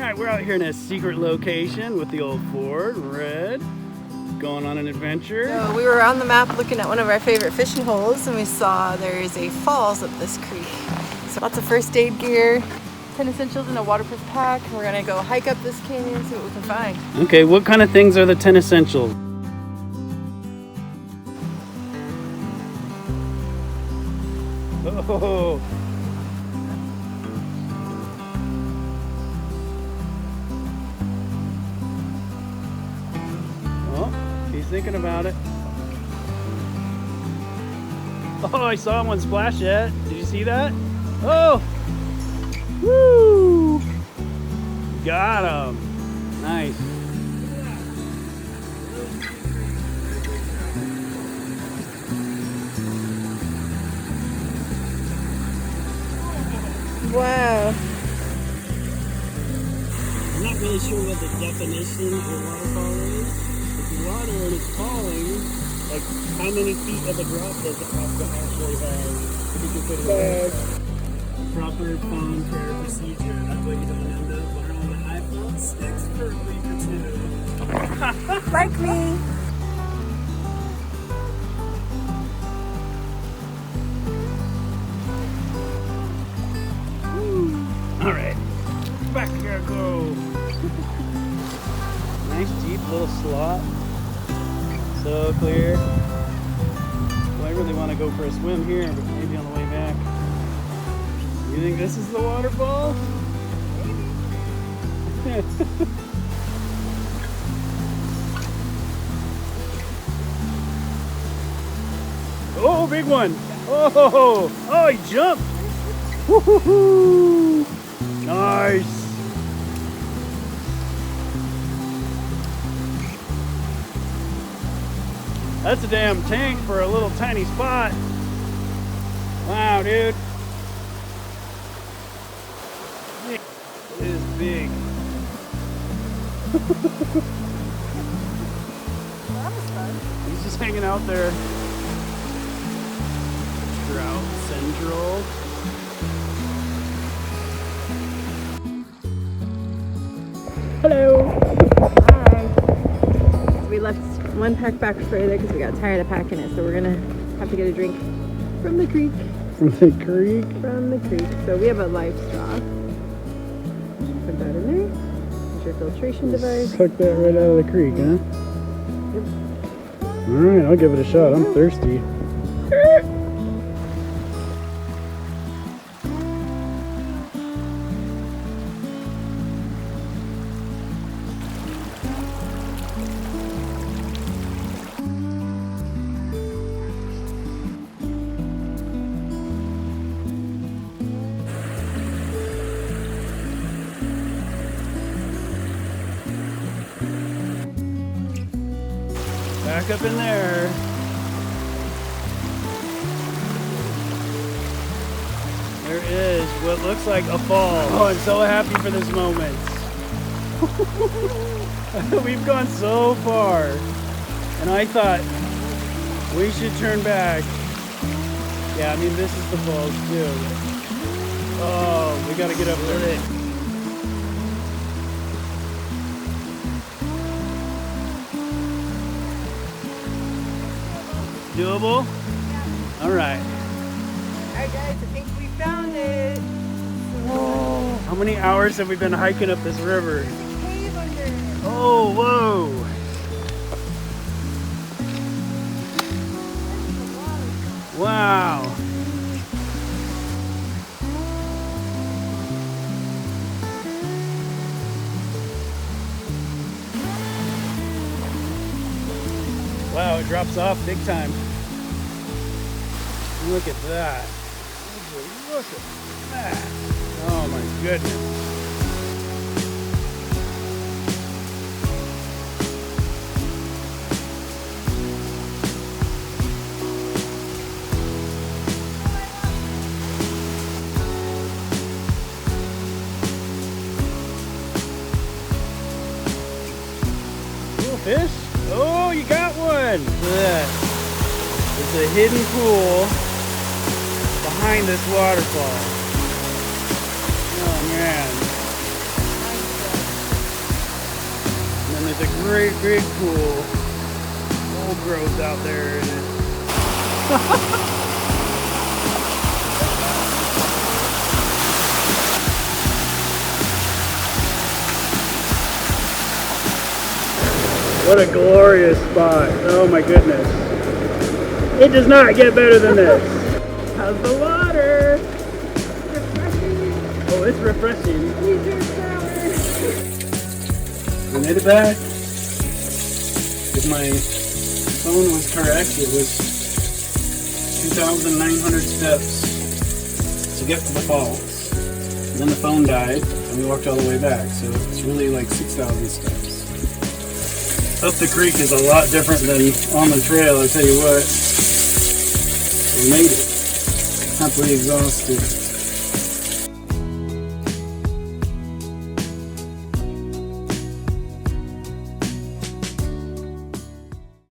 Alright, we're out here in a secret location with the old Ford, Red, going on an adventure. So we were on the map looking at one of our favorite fishing holes and we saw there's a falls up this creek. So lots of first aid gear, 10 essentials in a waterproof pack. We're gonna go hike up this canyon and see what we can find. Okay, what kind of things are the 10 essentials? Oh. Oh, he's thinking about it. Oh, I saw one splash it. Did you see that? Oh! Woo! Got him. Nice. Wow. I'm not really sure what the definition of a waterfall is. It's water and it's falling. Like, how many feet of a drop does it have to actually have to be considered a proper falling prayer procedure? That's what you don't end up learning on the iPhone 6 for a week or two. Like me. Alright, back here I go. Nice deep little slot. So clear. Well, I really want to go for a swim here, but maybe on the way back. You think this is the waterfall? Maybe. Oh, big one! Oh, he jumped! Woo-hoo-hoo! Nice! That's a damn tank for a little tiny spot. Wow, dude. It is big. That was fun. He's just hanging out there. Trout Central. Hello. Hi. We left one pack back further because we got tired of packing it, so we're gonna have to get a drink from the creek. From the creek? From the creek. So we have a life straw. Put that in there. There's your filtration device. Suck that right out of the creek, huh? Yep. Alright, I'll give it a shot. I'm thirsty. Back up in there. There is what looks like a fall. Oh, I'm so happy for this moment. We've gone so far. And I thought we should turn back. Yeah, I mean, this is the falls too. Oh, we gotta get up there. Doable? Yeah. All right. All right, guys, I think we found it. Whoa. How many hours have we been hiking up this river? There's a cave under it. Oh, whoa. Wow. Wow, it drops off big time. Look at that. Look at that. Oh my goodness. Little fish? Oh, you got one! Look at that. It's a hidden pool behind this waterfall. Oh man. And there's a great big pool. Old groves out there in it. What a glorious spot. Oh my goodness. It does not get better than this. How's the water? Refreshing. Oh, it's refreshing. Easier shower. We made it back. If my phone was correct, it was 2,900 steps to get to the falls. And then the phone died, and we walked all the way back. So it's really like 6,000 steps. Up the creek is a lot different than on the trail, I tell you what. We made it. Happily exhausted.